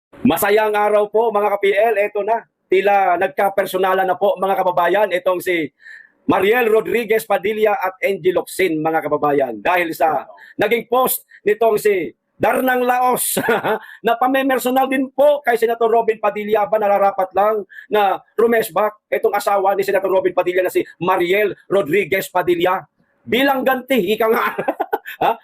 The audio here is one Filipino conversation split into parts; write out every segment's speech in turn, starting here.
Masayang araw po mga ka-PL, eto na. Tila nagka-personalan na po mga kababayan itong si Mariel Rodriguez Padilla at Angie Locsin mga kababayan. Dahil sa naging post nitong si Darnang Laos na pamemersonal din po kay Senator Robin Padilla ba nararapat lang na rumesbak itong asawa ni Senator Robin Padilla na si Mariel Rodriguez Padilla bilang ganti, ika nga,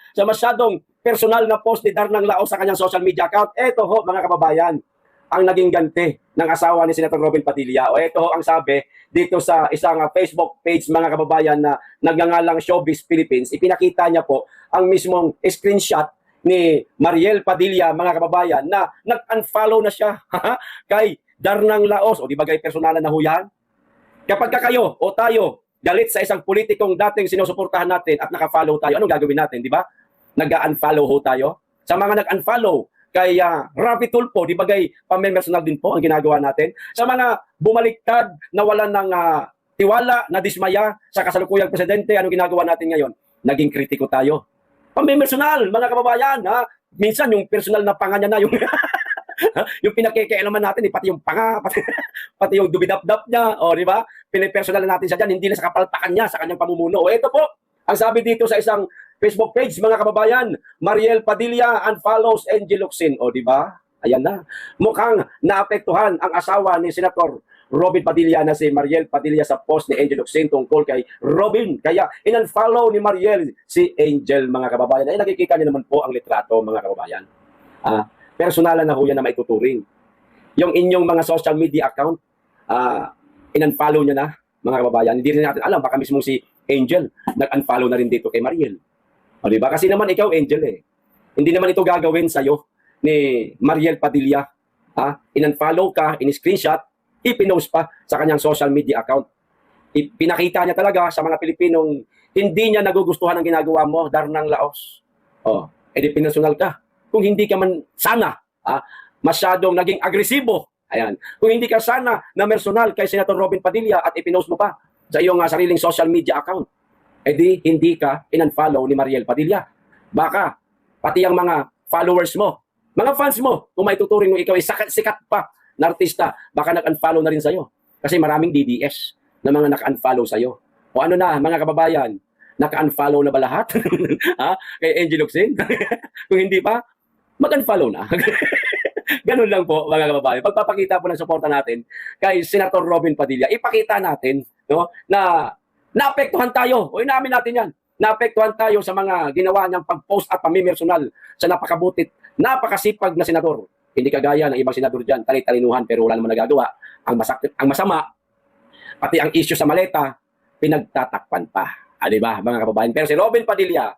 sa masyadong personal na post ni Darnang Laos sa kanyang social media account. Ito ho mga kababayan, ang naging ganti ng asawa ni Senator Robin Padilla. O ito ho ang sabi dito sa isang Facebook page mga kababayan na nagngangalang Showbiz Philippines. Ipinakita niya po ang mismong screenshot ni Mariel Padilla mga kababayan na nag-unfollow na siya kay Darnang Laos. O di ba kay personalan na huyan? Kapag kayo o tayo galit sa isang politikong dating sinusuportahan natin at naka-follow tayo, anong gagawin natin, di ba? Nag-unfollow ho tayo. Sa mga nag-unfollow kay Rafi Tulfo, di bagay pamemersonal din po ang ginagawa natin. Sa mga bumaliktad, nawalan ng tiwala, na dismaya sa kasalukuyang presidente, ano ginagawa natin ngayon? Naging kritiko tayo. Pamemersonal, mga kababayan, ha? Minsan yung personal na panga niya na, yung yung pinakikialaman natin, pati yung panga, pati yung dubidap-dap niya, o di ba? Pinipersonal natin siya dyan, hindi na sa kapalpakan niya, sa kanyang pamumuno. O ito po, ang sabi dito sa isang Facebook page, mga kababayan, Mariel Padilla unfollows Angie Locsin. O di ba? Ayan na. Mukhang naapektuhan ang asawa ni Senator Robin Padilla na si Mariel Padilla sa post ni Angie Locsin tungkol kay Robin. Kaya in-unfollow ni Mariel si Angel, mga kababayan. Ay nakikita niyo naman po ang litrato, mga kababayan. Personalan na ho yan na maituturing. Yung inyong mga social media account, in-unfollow niya na, mga kababayan. Hindi rin natin alam, baka mismo si Angel nag-unfollow na rin dito kay Mariel. O diba? Kasi naman ikaw, Angel Hindi naman ito gagawin sa'yo ni Mariel Padilla. In-unfollow ka, in-screenshot, ipinost pa sa kanyang social media account. Pinakita niya talaga sa mga Pilipinong hindi niya nagugustuhan ang ginagawa mo, Darnang Laos. Edi pinasonal ka. Kung hindi ka man sana masyadong naging agresibo, ayan. Kung hindi ka sana na personal kay Senator Robin Padilla at ipinost mo pa sa iyong sariling social media account, edi hindi ka in-unfollow ni Mariel Padilla. Baka pati ang mga followers mo, mga fans mo, kung may tuturing mo ikaw ay sikat pa na artista, baka nag-unfollow na rin sa'yo. Kasi maraming DDS na mga naka-unfollow sa'yo. O ano na, mga kababayan, naka-unfollow na ba lahat? Kay Angie Locsin? Kung hindi pa, mag-unfollow na. Ganun lang po, mga kababayan. Pagpapakita po ng suporta natin kay Senator Robin Padilla, ipakita natin, no, na naapektuhan tayo. O inamin natin yan. Naapektuhan tayo sa mga ginawa niyang pag-post at pamimersonal sa napakabutit, napakasipag na senador. Hindi kagaya ng ibang senador dyan, tali-talinuhan pero wala naman nagagawa. Ang masama, pati ang issue sa maleta, pinagtatakpan pa. Diba, mga kababayan? Pero si Robin Padilla,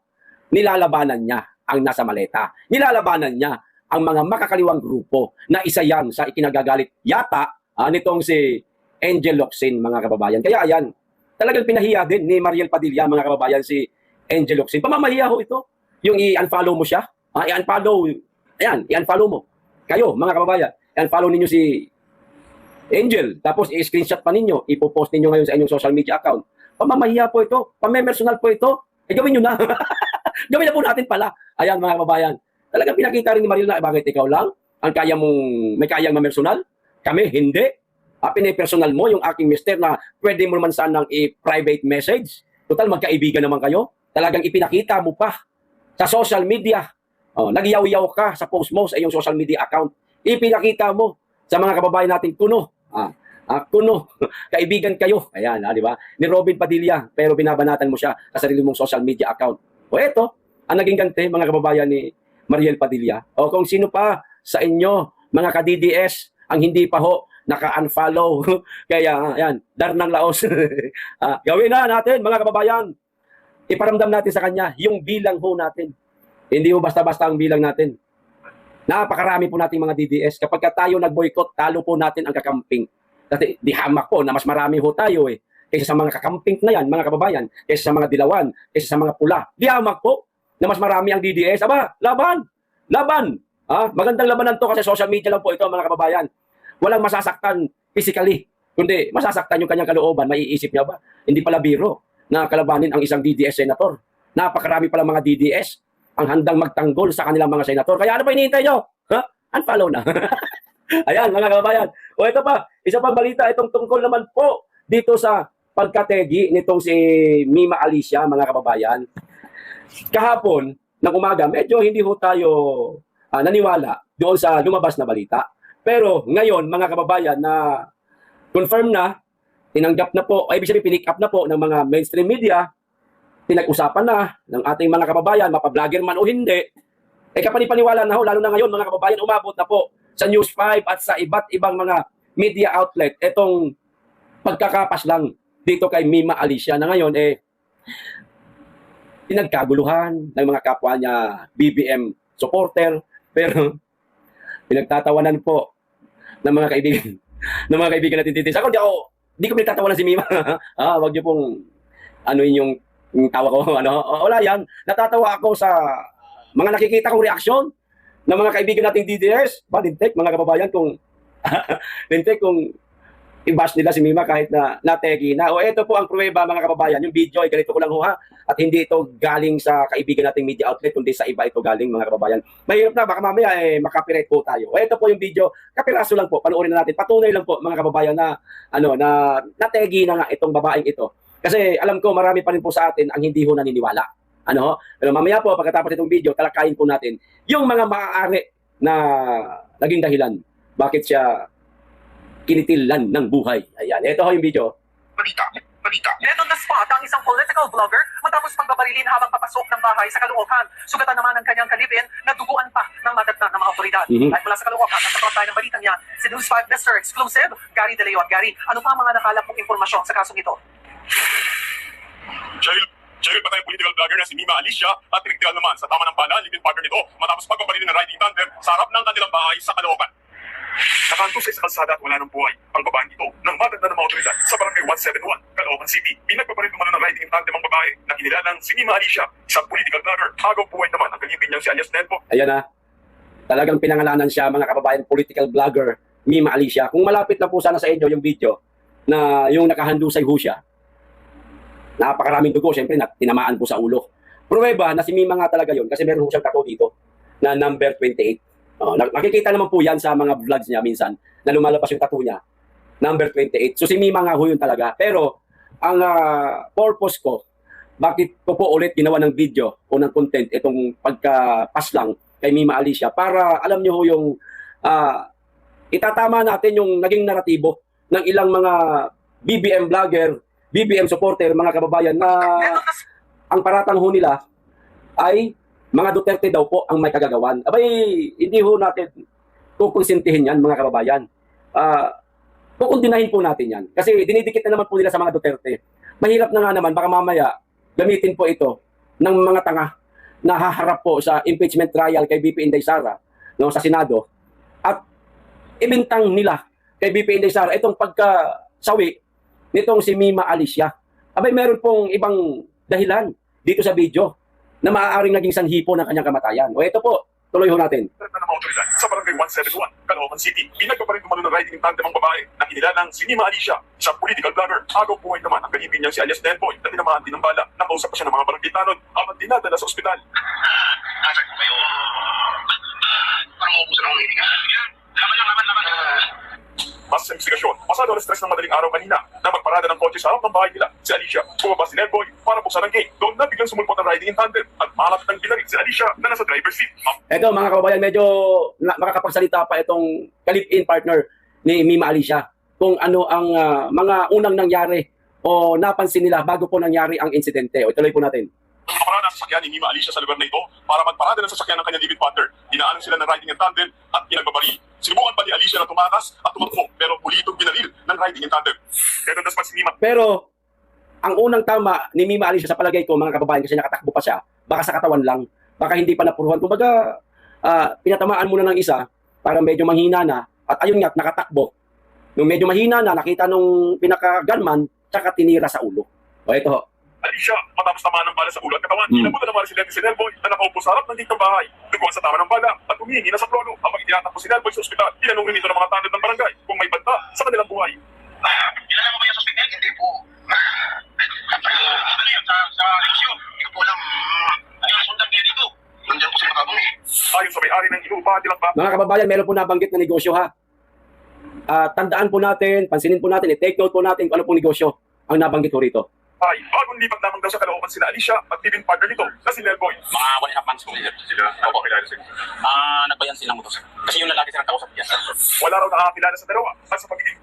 nilalabanan niya ang nasa maleta. Nilalabanan niya ang mga makakaliwang grupo na isa yan sa ikinagagalit yata nitong si Angel Locsin, mga kababayan. Kaya ayan, talagang pinahiya din ni Mariel Padilla, mga kababayan, si Angel Locsin. Pamamahiya ho ito. Yung i-unfollow mo siya, i-unfollow mo. Kayo, mga kababayan, i-unfollow ninyo si Angel, tapos i-screenshot pa ninyo, ipopost ninyo ngayon sa inyong social media account. Pamamahiya po ito, pamemersonal po ito. Gawin nyo na. Gawin na po natin pala. Ayan, mga kababayan. Talagang pinakita rin ni Mariel na bakit ikaw lang ang may kayang mamersonal? Kami, hindi. Pinipersonal mo yung aking mister na pwede mo naman sanang i-private message. Total, magkaibigan naman kayo. Talagang ipinakita mo pa sa social media. Nagyaw-yaw ka sa post mo sa iyong social media account. Ipinakita mo sa mga kababayan natin kuno. Kuno, kaibigan kayo. Ayan, di ba? Ni Robin Padilla, pero binabanatan mo siya sa sarili mong social media account. O eto, ang naging ganti, mga kababayan ni Mariel Padilla. O kung sino pa sa inyo, mga ka-DDS, ang hindi pa ho naka-unfollow. Kaya, ayan, Darnang Laos. Gawin na natin, mga kababayan. Iparamdam natin sa kanya yung bilang ho natin. Hindi ho basta-basta ang bilang natin. Napakarami po nating mga DDS. Kapag tayo nag-boycott, talo po natin ang kakamping. Kasi di hamak po na mas marami ho tayo kaysa sa mga kakamping na yan, mga kababayan, kaysa sa mga dilawan, kaysa sa mga pula. Di hamak po na mas marami ang DDS. Aba, laban! Laban! Magandang labanan to kasi social media lang po ito, mga kababayan. Walang masasaktan physically, kundi masasaktan yung kanyang kalooban. Maiisip niya ba? Hindi pala biro na kalabanin ang isang DDS senator. Napakarami pala mga DDS ang handang magtanggol sa kanilang mga senator. Kaya ano pa hinihintay nyo? Unfollow na. Ayan, mga kababayan. O ito pa, isa pang balita, itong tungkol naman po dito sa pagkategi nitong si Mima Alicia, mga kababayan. Kahapon, ng umaga, medyo hindi ho tayo naniwala doon sa lumabas na balita. Pero ngayon, mga kababayan, na confirm na, tinanggap na po, ay ibig sabihin, pinick up na po ng mga mainstream media, pinag-usapan na ng ating mga kababayan, mapa-vlogger man o hindi, kapanipaniwala na ho, lalo na ngayon, mga kababayan, umabot na po sa News 5 at sa iba't ibang mga media outlet, itong pagkakapas lang dito kay Mima Alicia na ngayon, pinagkaguluhan ng mga kapwa niya BBM supporter, pero pinagtatawanan po ng mga kaibigan natin dito. Ako, di ko pinagtatawanan si Mima. Wag niyo pong yung tawa ko, wala yan. Natatawa ako sa mga nakikita kong reaksyon ng mga kaibigan nating DDS. Lintek, mga kababayan, lintek kung i-bash nila si Mima kahit na nategi na. O ito po ang pruweba, mga kababayan. Yung video ay ganito ko lang ho, ha. At hindi ito galing sa kaibigan nating media outlet, kundi sa iba ito galing, mga kababayan. Mahirap na, baka mamaya makapirate po tayo. O ito po yung video, kapiraso lang po, panoorin na natin. Patunay lang po, mga kababayan, na nategi na nga itong babaeng ito. Kasi alam ko marami pa rin po sa atin ang hindi ho naniniwala. Pero mamaya po, pagkatapos itong video, talakayin po natin yung mga maaari na naging dahilan. Bakit siya kinitilan ng buhay. Ayan, ito ho yung video. Balita. Dead on the spot ang isang political vlogger matapos pagbabarilin habang papasok ng bahay sa Caloocan. Sugatan naman ang kanyang kalibin na duguan pa ng madatnan ng mga otoridad. At mula sa Caloocan, nagkakaroon tayo ng balitang yan. Si News 5 Mr. Exclusive, Gary De Leon. Gary, ano pa ang mga nakalap mong impormasyon sa kasong ito? Jail pa tayong political vlogger na si Mima Alicia at tinigtiran naman sa tama ng bala, living partner nito matapos pagbabarilin ng riding tandem sa harap ng kanilang bahay sa Caloocan. Nakanto sa kalsada at wala ng buhay ang babaeng ito nang madatnan ng mga otoridad sa barangay 171, Caloocan City. Pinagbabaril naman ng riding tandem ang babae na kinilalang si Mima Alicia, isang political vlogger. Agaw buhay naman ang kalibin niyang si alias Nelpo. Ayan na. Talagang pinangalanan siya, mga kababayan, political vlogger Mima Alicia. Kung malapit na po sana sa inyo yung video na yung nakahandusay ho siya, napakaraming dugo, siyempre tinamaan po sa ulo. Pruweba na si Mima nga talaga yun kasi meron ho siyang tattoo dito na number 28. Nakikita naman po yan sa mga vlogs niya minsan na lumalabas yung tattoo niya. Number 28. So si Mima nga ho yun talaga. Pero ang purpose ko, bakit ko po ulit ginawa ng video o ng content itong pagka-pass lang kay Mima Alicia para alam niyo ho yung itatama natin yung naging naratibo ng ilang mga BBM vlogger, BBM supporter, mga kababayan na ang paratang ho nila ay mga Duterte daw po ang may kagagawan. Abay, hindi ho natin kukonsintihin yan, mga kababayan. Kukundinahin po natin yan. Kasi dinidikit na naman po nila sa mga Duterte. Mahirap na nga naman, baka mamaya gamitin po ito ng mga tanga na haharap po sa impeachment trial kay BP Inday Sara, sa Senado. At ibintang nila kay BP Inday Sara itong pagkasawi nitong si Mima Alicia. Abay, meron pong ibang dahilan dito sa video na maaaring naging sanhipo ng kanyang kamatayan. O ito po, tuloy ho natin. Nadatnan ng mga otoridad sa barangay 171, Caloocan City. Pinagbabaril naman ng riding tandem ang babae na kinilalang si Mima Alicia, isang political vlogger. Agaw buhay naman ang kalibin niyang si alias Nelboy na tinamaan din ng bala. Nakausap pa siya ng mga barangay tanod habang dinadala sa ospital. Nasaan ko kayo? Parang maubusan ako ng hininga. Laban. Mas sa investigasyon, pasado alas 3 ng madaling araw kanina na magparada ng kotse sa harap ng bahay nila si Alicia. Bumaba si Nelboy para buksan ang gate. Doon na biglang sumulpot ang riding in tandem at malapit ng binaril si Alicia na nasa driver's seat. Ito, mga kababayan, medyo makakapagsalita pa itong kalip-in partner ni Mima Alicia kung ano ang mga unang nangyari o napansin nila bago po nangyari ang insidente. O ituloy po natin. Nakaparada sa sasakyan ni Mima Alicia sa lugar na ito para magparada ng sasakyan ng kanyang living partner. Dinaanan sila ng riding in tandem at pinagbabaril. Sinubukan pa ni Alicia na tumakas at tumakbo pero muli itong binaril ng riding in tandem. Pero naspa si Mima. Pero ang unang tama ni Mima Alicia sa palagay ko, mga kababayan, kasi nakatakbo pa siya, baka sa katawan lang, baka hindi pa napuruhan. Kumbaga, pinatamaan muna ng isa para medyo mahina na at ayun nga, nakatakbo. Nung medyo mahina na, nakita nung pinaka-gunman, tsaka tinira sa ulo. O ito ho. Alicia, matapos tamaan ng bala sa ulo at katawan, inabutan naman si Nelboy na nakaupo sa harap ng ditong bahay. Duguan sa tama ng bala at humihingi na sa trono. Habang itinatakbo si Nelboy sa ospital, tinanong rin ito ng mga tanod ng barangay kung may banta sa kanilang buhay. Kilala mo ba yung sa ospital? Hindi po. Ano yan? Sa relasyon? Hindi ko po alam. Ay, nasundan kayo dito. Nandiyan po sila nakabong eh. Ayon sa may-ari ng inuupahan nilang ba, Mga kababayan, meron po nabanggit na negosyo ha. tandaan po natin, pansinin po natin, i-take note po natin kung ano pong negosyo ang nabanggit po rito. Ay, bagong lipat lamang daw sa Caloocan sina Alicia at living partner nito na si Nelboy. Mga 1.5 months po, sir. Sila, Opo. nakakilala sila. Nagbayan silang motor, sir. Kasi yung lalaki sir ang kausap niya. Wala raw nakakilala sa dalawa at sa pagiging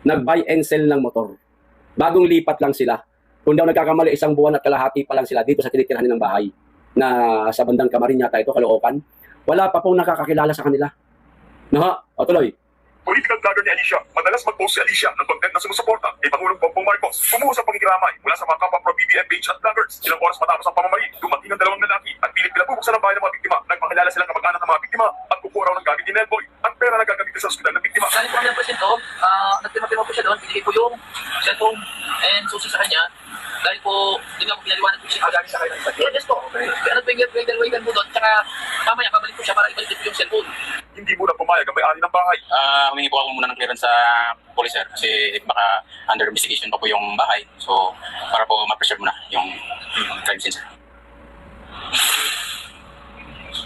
Nag-buy and sell ng motor. Bagong lipat lang sila. Kung daw nagkakamali, 1 buwan at kalahati pa lang sila dito sa tinitirhan nilang bahay na sa bandang Kamarin yata ito, Caloocan. Wala pa pong nakakakilala sa kanila. No, o tuloy. political vlogger ni Alicia. Madalas mag-post si Alicia ng content na sumusuporta kay Pangulong Bongbong Marcos. Kumuha sa pangkikiramay mula sa mga kapwa pro-BBM page at vloggers. Ilang oras matapos ang pamamali, dumating ang 2 lalaki at pilit pinabubuksan ang bahay ng mga biktima. Nagpakilala silang kamag-anak ng mga biktima at kukuha raw ng gamit ni Nelboy at pera na gagamitin sa ospital ng biktima. Galing po kami ng presinto, nagpima-pima po siya doon, binigay ko yung cellphone and susi sa kanya. Dahil po, hindi nga po pinaliwanag po siya. Magaling sa kayo ng iba. Yes po. Pero pwede po doon, tsaka mamaya babalik po siya para ibalik po yung cellphone. Hindi muna pumayag ang may-ari ng bahay. Humingi po ako muna ng clearance sa police, sir. Kasi baka under investigation pa po yung bahay. So, para po ma-preserve muna yung crime scene, sir.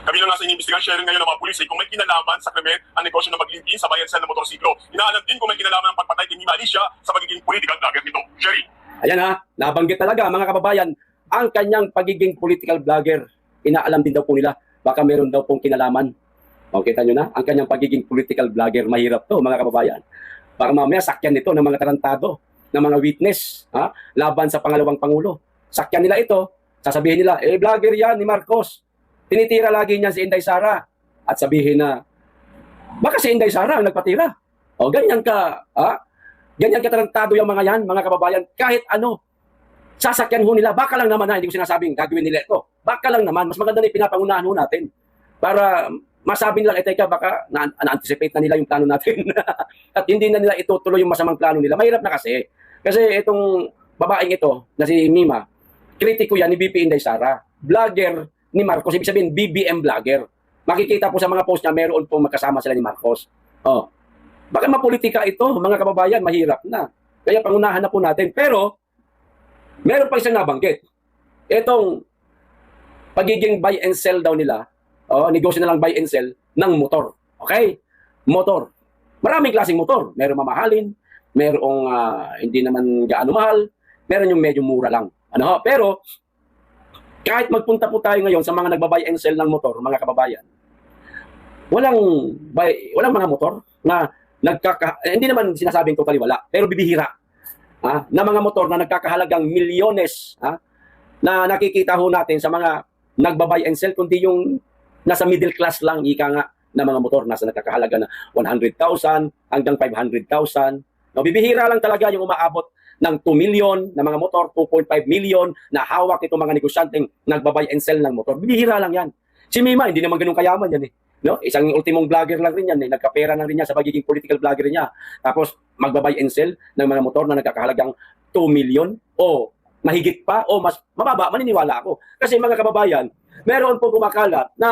Kami lang nasa inimbestigan sharing ngayon ng mga pulis kung may kinalaman sa krimen ang negosyo ng maglingkin sa bayan sel ng motorsiklo. Inaalam din kung may kinalaman ang pagpatay kay Mima Alicia sa pagiging political vlogger nito. Sherry. Ayan ha, nabanggit talaga mga kababayan, ang kanyang pagiging political vlogger. Inaalam din daw po nila, baka meron daw pong kinalaman. O, kita nyo na, ang kanyang pagiging political vlogger, mahirap to mga kababayan. Baka mamaya sakyan nito ng mga tarantado, ng mga witness, ha? Laban sa pangalawang pangulo. Sakyan nila ito, sasabihin nila, vlogger yan ni Marcos. Tinitira lagi niyan si Inday Sara. At sabihin na, baka si Inday Sara ang nagpatira. O, ganyan ka, ha? Ganyan katarantado yung mga yan, mga kababayan. Kahit ano, sasakyan ho nila. Baka lang naman ha, hindi ko sinasabing gagawin nila ito. Baka lang naman, mas maganda na pinapangunahan ho natin. Para masabi nila, teka, baka na-anticipate na nila yung plano natin. At hindi na nila itutuloy yung masamang plano nila. Mahirap na kasi. Kasi itong babaeng ito, na si Mima, kritiko yan ni BP Inday Sara. Vlogger ni Marcos. Ibig sabihin, BBM vlogger. Makikita po sa mga post niya, meron pong magkasama sila ni Marcos. Oh. Baka mapolitika ito, mga kababayan, mahirap na. Kaya pangunahan na po natin. Pero, meron pa isang nabanggit. Itong pagiging buy and sell daw nila, negosyo na lang buy and sell ng motor. Okay? Motor. Maraming klaseng motor. Meron mamahalin, merong hindi naman gaano mahal, meron yung medyo mura lang. Ano? Pero, kahit magpunta po tayo ngayon sa mga nagbabuy and sell ng motor, mga kababayan, walang mga motor na hindi naman sinasabing totally wala, pero bibihira na mga motor na nagkakahalagang milyones na nakikita ho natin sa mga nagbabuy and sell, kundi yung nasa middle class lang, ika nga, na mga motor nasa nagkakahalaga na 100,000 hanggang 500,000. No, bibihira lang talaga yung umaabot ng 2 million na mga motor, 2.5 million na hawak itong mga negosyanteng nagbabuy and sell ng motor. Bibihira lang yan. Si Mima, hindi naman ganun kayaman yan eh. No? Isang ultimong vlogger lang rin yan eh. Nagkapera lang rin yan sa pagiging political vlogger niya. Tapos magbabuy and sell ng mga motor na nagkakahalagang 2 million o mahigit pa o mas mababa, maniniwala ako. Kasi mga kababayan, meron po kumakalat na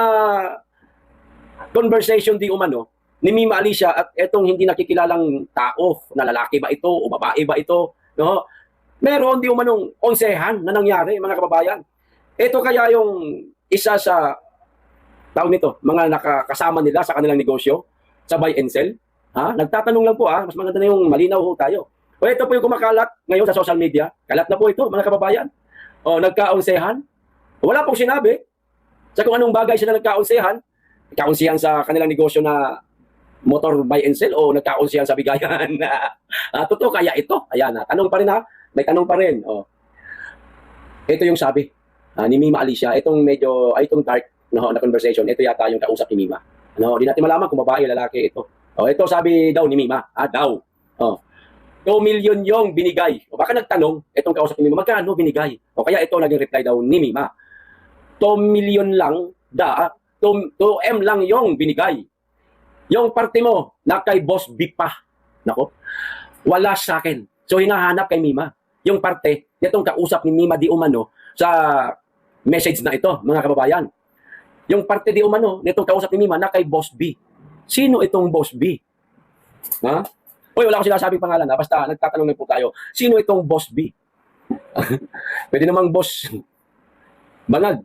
conversation di umano ni Mima Alicia at etong hindi nakikilalang tao na lalaki ba ito o babae ba ito. No? Meron di umanong onsehan na nangyari mga kababayan. Ito kaya yung isa sa tao nito, mga nakakasama nila sa kanilang negosyo, sa buy and sell. Nagtatanong lang po, mas maganda na yung malinaw ho tayo. O ito po yung kumakalat ngayon sa social media. Kalat na po ito, mga kababayan. O nagkaunsehan. Wala pong sinabi sa kung anong bagay sila nagkaunsehan. Nagkaunsehan sa kanilang negosyo na motor buy and sell o nagkaunsehan sa bigayan. Totoo kaya ito? Ayan, tanong pa rin may tanong pa rin. Ito yung sabi ni Mima Alicia, itong medyo, itong dark na conversation, ito yata yung kausap ni Mima. Di natin malaman kung babae o lalaki ito. Ito sabi daw ni Mima, daw. 2 million yung binigay. O baka nagtanong, itong kausap ni Mima, magkano binigay? O kaya ito naging reply daw ni Mima. 2 million lang, 2M lang yung binigay. Yung parte mo, na kay Boss B pa. Nako, wala sa akin. So hinahanap kay Mima. Yung parte, itong kausap ni Mima di umano sa message na ito, mga kababayan. Yung parte di umano, nitong kausap ni Mima na kay Boss B. Sino itong Boss B? Uy, wala ko sinasabing pangalan basta nagtatanong na po tayo. Sino itong Boss B? Pwede namang Boss Bangag.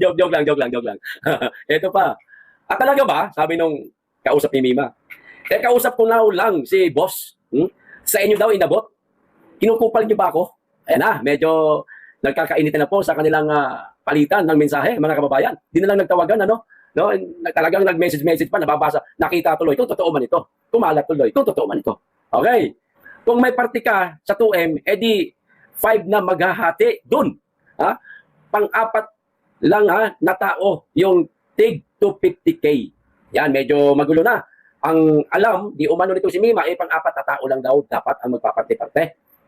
joke lang. Ito pa. Talaga ba, sabi nung kausap ni Mima, Eh, kausap ko na lang si boss. Sa inyo daw inabot. Kinukupal niyo ba ako? Ayan na, medyo nagkakainitan na po sa kanilang palitan ng mensahe, mga kababayan. Di na lang nagtawagan, ano? No, talagang nag-message pa, nababasa, nakita tuloy, kung totoo man ito. Kumalat tuloy, kung totoo man ito. Okay. Kung may party ka sa 2M, edi 5 na maghahati dun. Ha? Pang-apat lang na tao yung tig 250K. Yan, medyo magulo na. Ang alam, di umano nito si Mima, pang-apat na tao lang daw dapat ang magpaparte-parte.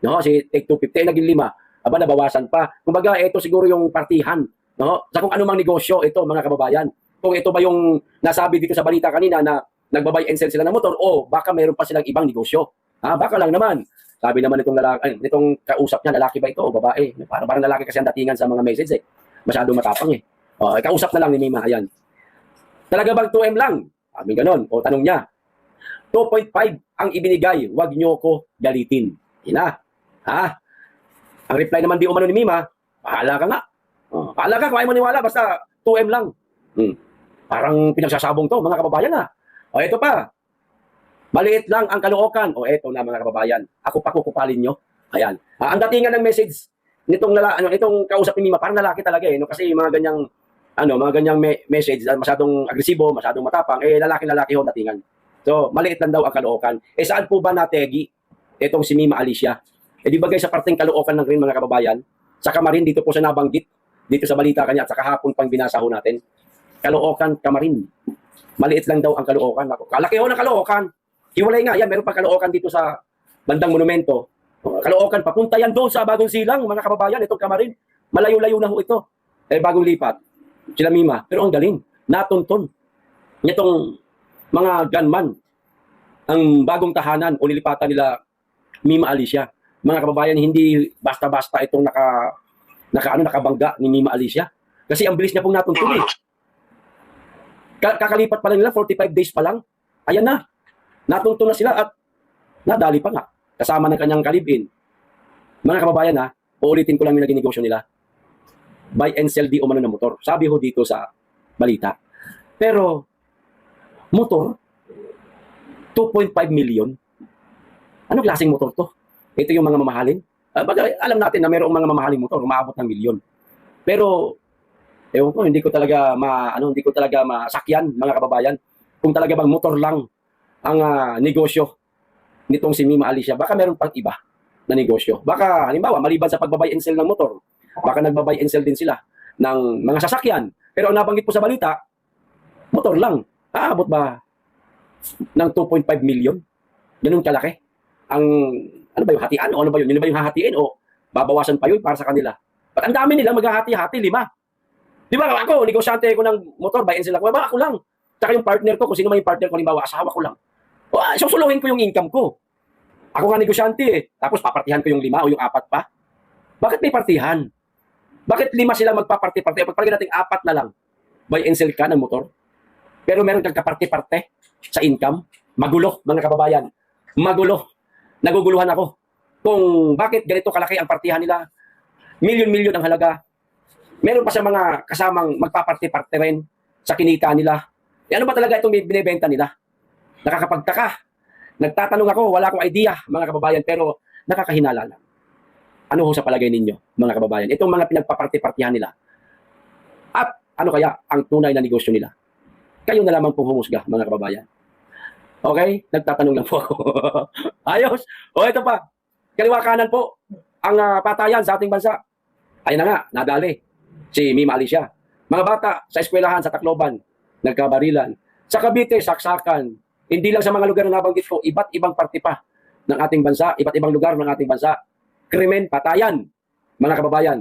No, si tig 250, naging 5. Aba, nabawasan pa. Kumbaga, ito siguro yung partihan. No? Sa kung anumang negosyo, ito mga kababayan. Kung ito ba yung nasabi dito sa balita kanina na nagbabay and sell sila ng motor o baka mayroon pa silang ibang negosyo. Baka lang naman. Sabi naman nitong lalaki, nitong kausap niya, lalaki ba ito o babae? Parang lalaki kasi ang datingan sa mga message eh. Masyadong matapang eh. Kausap na lang ni Mima, ayan. Talaga bang 2M lang? Sabi ganon. O tanong niya, 2.5 ang ibinigay, wag niyo ko galitin. Ina. Ang reply naman di umano ni Mima, pahala ka nga. Pahala ka kung ayaw mo niwala, basta 2M lang. Parang pinagsasabong to, mga kababayan O ito pa, maliit lang ang Caloocan. O eto na mga kababayan, ako pa kukupalin nyo. Ayan. Ang datingan ng message nitong itong kausap ni Mima, parang lalaki talaga eh, no? Kasi mga ganyang message, masyadong agresibo, masyadong matapang, lalaki-lalaki ho datingan. So, maliit lang daw ang Caloocan. Saan po ba nategi itong si Mima Alicia? Di ba guys, sa parteng Caloocan ng rin mga kababayan, sa Kamarin, dito po siya nabanggit, dito sa balita kanya, at sa kahapon pang binasa ho natin, Caloocan, Kamarin. Maliit lang daw ang Caloocan. Kalaki ho ng Caloocan. Hiwalay nga, yan, meron pa Caloocan dito sa bandang monumento. Caloocan, papunta yan doon sa Bagong Silang, mga kababayan, itong Kamarin. Malayo-layo na ho ito. Bagong lipat. Sila Mima. Pero ang galing, natunton. Itong mga gunman, ang bagong tahanan o nilipatan nila Mima Alicia. Mga kababayan, hindi basta-basta itong nakabangga ni Mima Alicia. Kasi ang bilis niya pong natuntun eh. Kakalipat pa lang nila, 45 days pa lang. Ayan na. Natuntun na sila at nadali pa nga. Kasama ng kanyang kalibin. Mga kababayan uulitin ko lang yung naging negosyo nila. Buy and sell di umano na motor. Sabi ho dito sa balita. Pero, motor, 2.5 million. Anong klaseng motor to? Ito yung mga mamahalin. Alam natin na mayroong mga mamahaling motor, umaabot ng milyon. Pero, ewan ko, hindi ko talaga masakyan, mga kababayan. Kung talaga bang motor lang ang negosyo nitong si Mima Alicia, baka meron pang iba na negosyo. Baka, halimbawa, maliban sa pagbabay and sell ng motor, baka nagbabay and sell din sila ng mga sasakyan. Pero ang nabanggit po sa balita, motor lang. Aabot ba ng 2.5 million? Ganun kalaki. Ano ba yung hatian? O ano ba yun? Yun ba yung hahatiin? O babawasan pa yun para sa kanila? Ba't ang dami nila maghahati-hati, 5? Di ba ako, negosyante ko ng motor, buy and sell ako. Ba ako lang. Tsaka yung partner ko, kung sino man yung partner ko, halimbawa, asawa ko lang. Susuluhin ko yung income ko. Ako nga negosyante eh. Tapos papartihan ko yung 5 o yung 4 pa. Bakit may partihan? Bakit 5 sila magpaparte-parte? Pagpalagay natin 4 na lang. Buy and sell ka ng motor. Pero meron kang kaparte-parte sa income. Magulo, mga kababayan. Magulo. Naguguluhan ako. Kung bakit ganito kalaki ang partihan nila. Milyon-milyon ang halaga. Meron pa sa mga kasamang magpaparte-parte rin sa kinita nila. Ano ba talaga itong binibenta nila? Nakakapagtaka. Nagtatanong ako, wala akong idea, mga kababayan, pero nakakahinala lang. Ano ho sa palagay ninyo, mga kababayan? Itong mga pinagpaparte-partihan nila. At ano kaya ang tunay na negosyo nila? Kayo na lamang pong humusga, mga kababayan. Okay? Nagtatanong lang po ako. Ayos. O ito pa. Kaliwa kanan po ang patayan sa ating bansa. Ayun na nga, nadali. Si Mima Alicia. Mga bata sa eskwelahan sa Tacloban, nagkabarilan. Sa Cavite, saksakan. Hindi lang sa mga lugar na nabanggit ko, iba't ibang parte pa ng ating bansa, iba't ibang lugar ng ating bansa. Krimen, patayan, mga kababayan.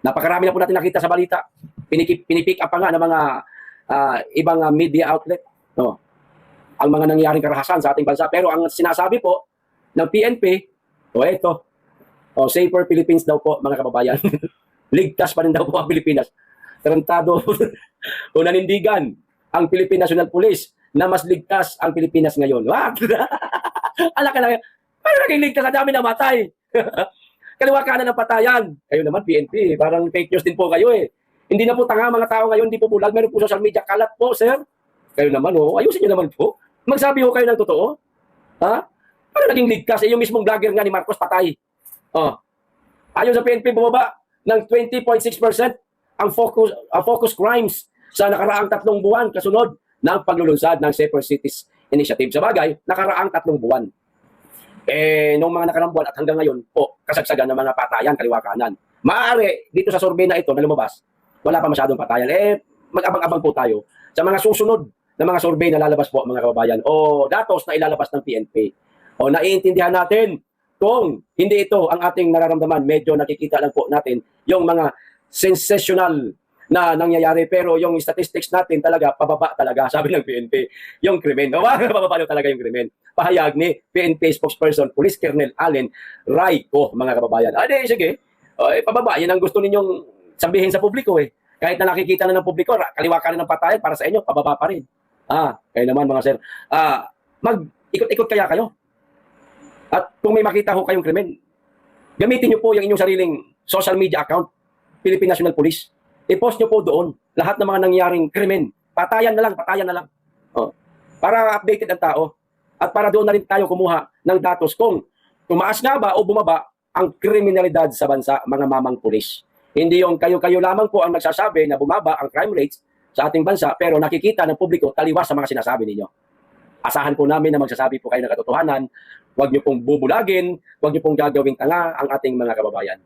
Napakarami na po natin nakita sa balita. Pinipick up pa nga ng mga ibang media outlet. No. Ang mga nangyaring karahasan sa ating bansa. Pero ang sinasabi po ng PNP, ito, Safer Philippines daw po, mga kababayan. Ligtas pa rin daw po ang Pilipinas. Tarantado o nanindigan ang Philippine National Police na mas ligtas ang Pilipinas ngayon. What? Alaka na, parang naging ligtas, ang dami namatay. Kaliwa kanan ng patayan. Kayo naman, PNP, parang fake news din po kayo eh. Hindi na po tanga mga tao ngayon, hindi po bulag. Meron po social media, kalat po, sir. Kayo naman, ayusin nyo naman po. Magsabi ho kayo ng totoo. Ha? Ano naging ligtas? Yung mismong vlogger nga ni Marcos patay. Oh. Ayon sa PNP, bumaba ng 20.6% ang focus crimes sa nakaraang 3 buwan kasunod ng paglulunsad ng Safer Cities Initiative. Sa bagay, nakaraang 3 buwan. Nung mga nakaraang buwan at hanggang ngayon po, kasagsagan ng mga patayan, kaliwa kanan. Maaari, dito sa survey na ito na lumabas, wala pa masyadong patayan. Mag-abang-abang po tayo sa mga susunod na mga survey na lalabas po, mga kababayan, o datos na ilalabas ng PNP. O naiintindihan natin kung hindi ito ang ating nararamdaman, medyo nakikita lang po natin yung mga sensational na nangyayari, pero yung statistics natin talaga, pababa talaga, sabi ng PNP, yung krimen. Pababa talaga yung krimen. Pahayag ni PNP spokesperson, Police Colonel Allen Raico, mga kababayan. Sige, pababa, yan ang gusto ninyong sabihin sa publiko eh. Kahit na nakikita na ng publiko, kaliwa ka na ng patayan, para sa inyo, pababa pa rin. Kaya naman mga sir, mag-ikot-ikot kaya kayo. At kung may makita ho kayong krimen, gamitin nyo po yung inyong sariling social media account, Philippine National Police. I-post nyo po doon lahat ng mga nangyaring krimen. Patayan na lang. Para updated ang tao. At para doon na rin tayo kumuha ng datos kung tumaas nga ba o bumaba ang kriminalidad sa bansa, mga mamang pulis. Hindi yung kayo-kayo lamang po ang nagsasabi na bumaba ang crime rates sa ating bansa, pero nakikita ng publiko taliwas sa mga sinasabi ninyo. Asahan po namin na magsasabi po kayo ng katotohanan. Huwag niyo pong bubulagin, huwag niyo pong gagawing tanga ang ating mga kababayan.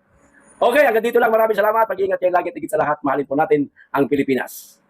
Okay, hanggang dito lang. Maraming salamat. Pag-iingat kayo lagi, tigit sa lahat. Mahalin po natin ang Pilipinas.